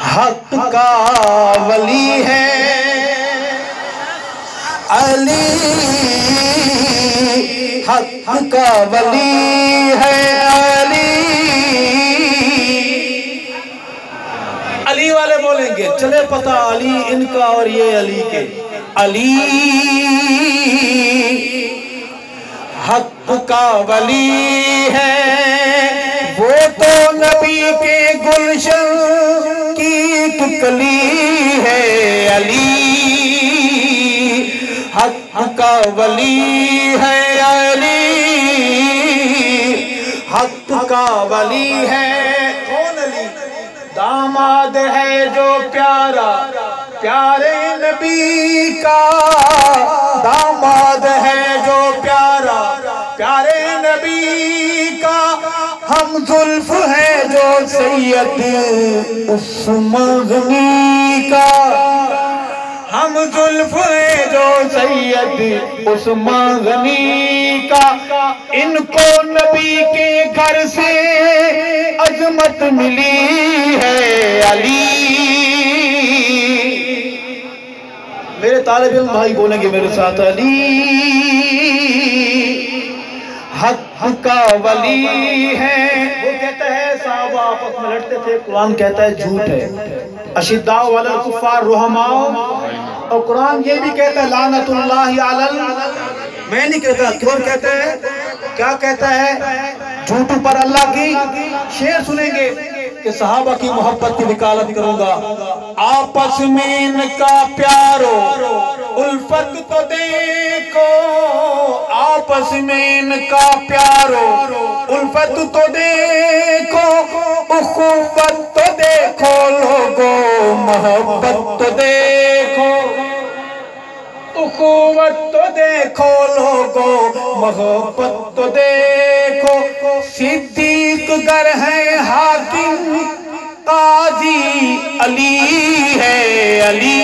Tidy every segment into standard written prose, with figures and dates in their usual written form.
حق کا ولی ہے علی، حق کا ولی ہے علی۔ علی والے بولیں گے چلے پتہ علی ان کا اور یہ علی کے۔ علی حق کا ولی ہے، وہ تو نبی کے گلشن کی ایک کلی ہے۔ علی حق کا ولی ہے علی، حق کا ولی ہے۔ کون علی؟ داماد ہے جو پیارا پیارے نبی کا، داماد ہے جو پیارا پیارے نبی کا، ہم زلف ہے جو سید عثمان غنی کا، ہم زلف ہے جو سید عثمان غنی کا۔ ان کو نبی کے گھر سے عظمت ملی ہے علی۔ میرے طالب علم بھائی بولیں گے میرے ساتھ علی حق کا ولی ہے۔ وہ کہتا ہے صحابہ آپس میں لڑتے تھے، قرآن کہتا ہے جھوٹ ہے۔ اشداء علی الکفار رحماء، اور قرآن یہ بھی کہتا ہے لعنت اللہ علی، میں نہیں کہتا، کیوں کہتا ہے؟ کیا کہتا ہے؟ جھوٹ پر اللہ کی۔ شعر سنیں گے کہ صحابہ کی محبت کی وکالت کروں گا۔ آپس میں ان کا پیارو الفت تو دیکھو، آپس میں ان کا پیارو الفت تو دیکھو، اخوت تو دیکھو لوگو محبت تو دیکھو، اخوت تو دیکھو لوگو محبت تو دیکھو۔ صدیق گر ہے حاکم قاضی علی ہے علی،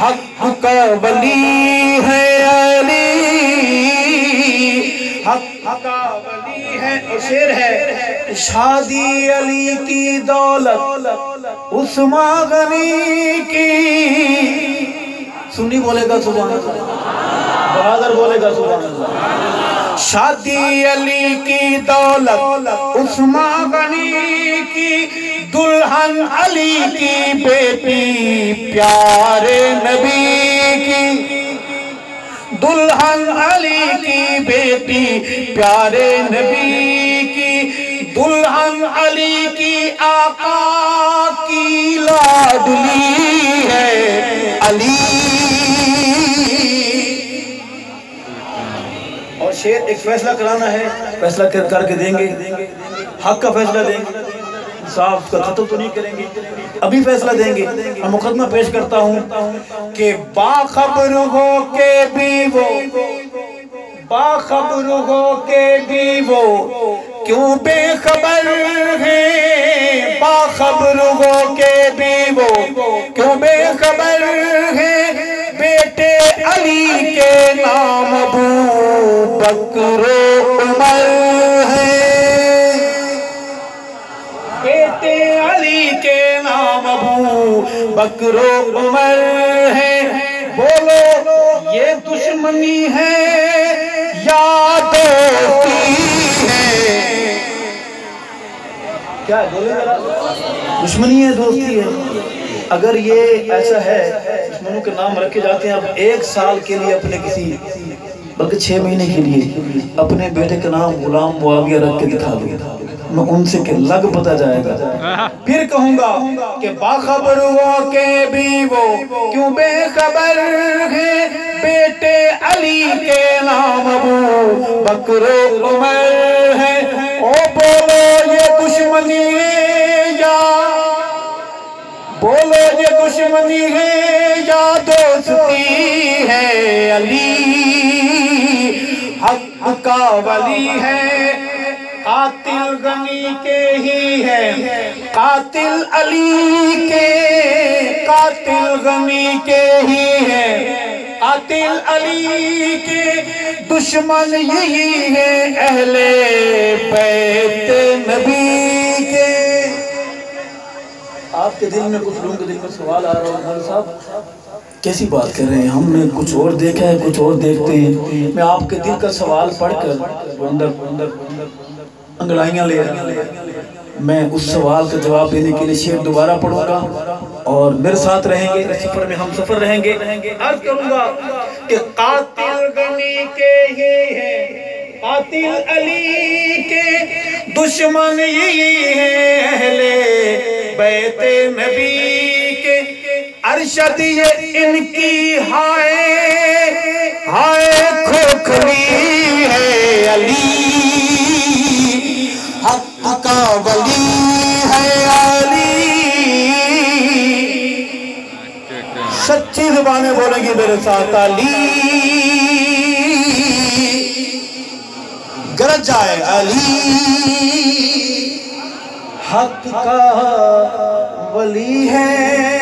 حق کا ولی ہے علی، حق کا ولی ہے۔ اور شعر ہے شادی علی کی دولت عثمان غنی کی، سنی بولے گا سبحان اللہ، بہادر بولے گا سبحان اللہ۔ شادی علی کی دولت عثمان غنی کی، دلہن علی کی بیٹی پیارے نبی کی، دلہن علی کی بیٹی پیارے نبی کی، دلہن علی کی آقا کی لاڈلی ہے علی۔ اور شعر ایک فیصلہ کرانا ہے، فیصلہ کر کے دیں گے، حق کا فیصلہ دیں گے، صاف کا ختم تو نہیں کریں گے، ابھی فیصلہ دیں گے۔ میں مقدمہ پیش کرتا ہوں کہ باخبر ہو کے بھی وہ، باخبر ہو کے بھی وہ کیوں بے خبر ہیں، باخبر ہو کے بھی وہ کیوں بے خبر ہیں، بیٹے علی کے نام ابو بکر و عمر ہیں، بیٹے علی کے نام ابو بکر و عمر ہیں۔ بولو یہ دشمنی ہے یا دوستی ہے؟ کیا ہے بولے ذرا، دشمنی ہے دوستی ہے؟ اگر یہ ایسا ہے دشمنوں کے نام رکھے جاتے ہیں، اب 1 سال کے لیے اپنے کسی، بلکہ 6 مہینے کے لیے اپنے بیٹے کا نام غلام معاویہ رکھ کے دکھا دوں، میں ان سے کہ لگ پتہ جائے گا۔ پھر کہوں گا کہ باخبر ہو کے بھی وہ کیوں بے خبر ہیں، بیٹے علی کے نام ابو بکر و عمر ہیں۔ او بولو یہ دشمنی ہے یا، بولو یہ دشمنی ہے یا دوستی ہے؟ علی حق کا ولی ہے، قاتل غنی کے ہی ہے، قاتل علی کے، قاتل غنی کے ہی ہے، قاتل علی کے دشمن یہی ہے اہل بیت نبی کے۔ آپ کے دل میں کچھ لوگوں کے دل میں سوال آ رہا ہے مولانا صاحب کیسی بات کر رہے ہیں، ہم نے کچھ اور دیکھا ہے کچھ اور دیکھتے ہیں۔ میں آپ کے دل کا سوال پڑھ کر اندر انگڑائیاں لے رہا ہوں، میں اس سوال کا جواب دینے کے لیے شعر دوبارہ پڑھوں گا اور میرے ساتھ رہیں گے، اس سفر میں ہم سفر رہیں گے۔ عرض کروں گا کہ قاتل غنی کے یہ ہے، قاتل علی کے دشمن یہی ہے اہل بیت نبی کے۔ ارشد یہ ان کی ہائے کھوکھلی ہے، علی حق کا ولی ہے، علی سچی زبانیں بولیں گی میرے ساتھ، علی گرج جائے، علی حق کا ولی ہے۔